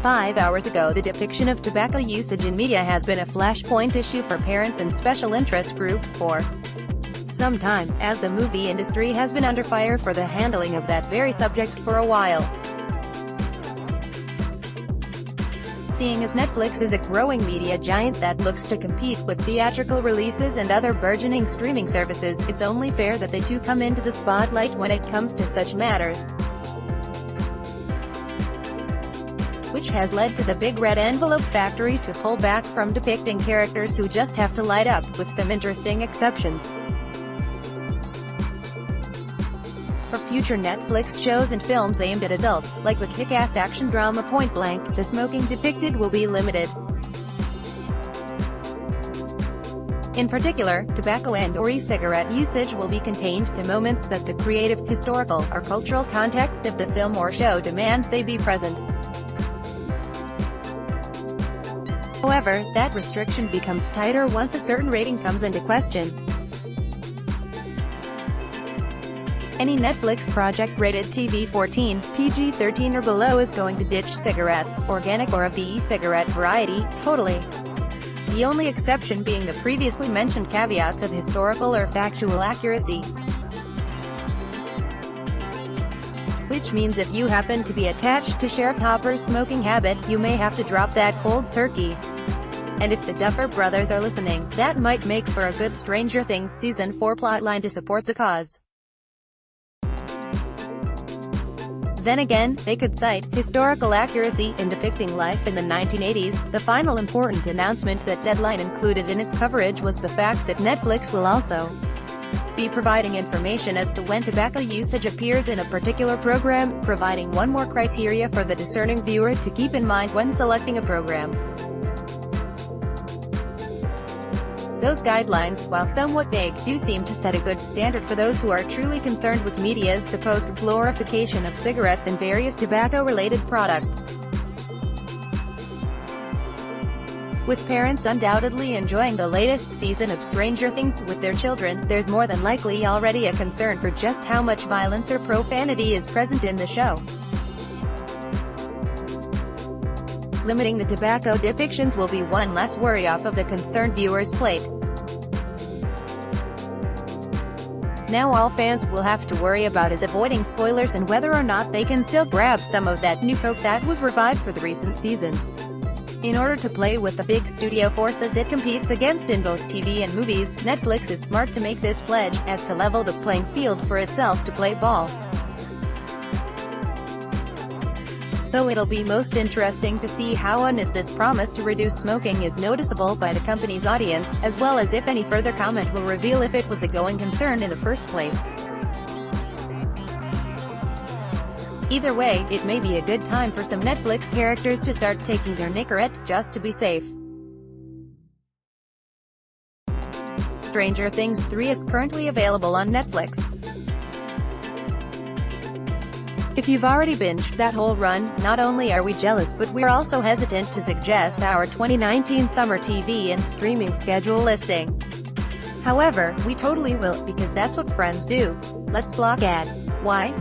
5 hours ago. The depiction of tobacco usage in media has been a flashpoint issue for parents and special interest groups for some time, as the movie industry has been under fire for the handling of that very subject for a while. Seeing as Netflix is a growing media giant that looks to compete with theatrical releases and other burgeoning streaming services, it's only fair that they too come into the spotlight when it comes to such matters. Which has led to the Big Red Envelope Factory to pull back from depicting characters who just have to light up, with some interesting exceptions. For future Netflix shows and films aimed at adults, like the kick-ass action drama Point Blank, the smoking depicted will be limited. In particular, tobacco and/or e-cigarette usage will be contained to moments that the creative, historical, or cultural context of the film or show demands they be present. However, that restriction becomes tighter once a certain rating comes into question. Any Netflix project rated TV 14, PG-13 or below is going to ditch cigarettes, organic or of the e-cigarette variety, totally. The only exception being the previously mentioned caveats of historical or factual accuracy. Which means if you happen to be attached to Sheriff Hopper's smoking habit, you may have to drop that cold turkey. And if the Duffer Brothers are listening, that might make for a good Stranger Things Season 4 plotline to support the cause. Then again, they could cite historical accuracy in depicting life in the 1980s. The final important announcement that Deadline included in its coverage was the fact that Netflix will also be providing information as to when tobacco usage appears in a particular program, providing one more criteria for the discerning viewer to keep in mind when selecting a program. Those guidelines, while somewhat vague, do seem to set a good standard for those who are truly concerned with media's supposed glorification of cigarettes and various tobacco-related products. With parents undoubtedly enjoying the latest season of Stranger Things with their children, there's more than likely already a concern for just how much violence or profanity is present in the show. Limiting the tobacco depictions will be one less worry off of the concerned viewer's plate. Now all fans will have to worry about is avoiding spoilers and whether or not they can still grab some of that new Coke that was revived for the recent season. In order to play with the big studio forces it competes against in both TV and movies, Netflix is smart to make this pledge, as to level the playing field for itself to play ball. Though it'll be most interesting to see how and if this promise to reduce smoking is noticeable by the company's audience, as well as if any further comment will reveal if it was a going concern in the first place. Either way, it may be a good time for some Netflix characters to start taking their Nicorette, just to be safe. Stranger Things 3 is currently available on Netflix. If you've already binged that whole run, not only are we jealous but we're also hesitant to suggest our 2019 summer TV and streaming schedule listing. However, we totally will, because that's what friends do. Let's block ads. Why?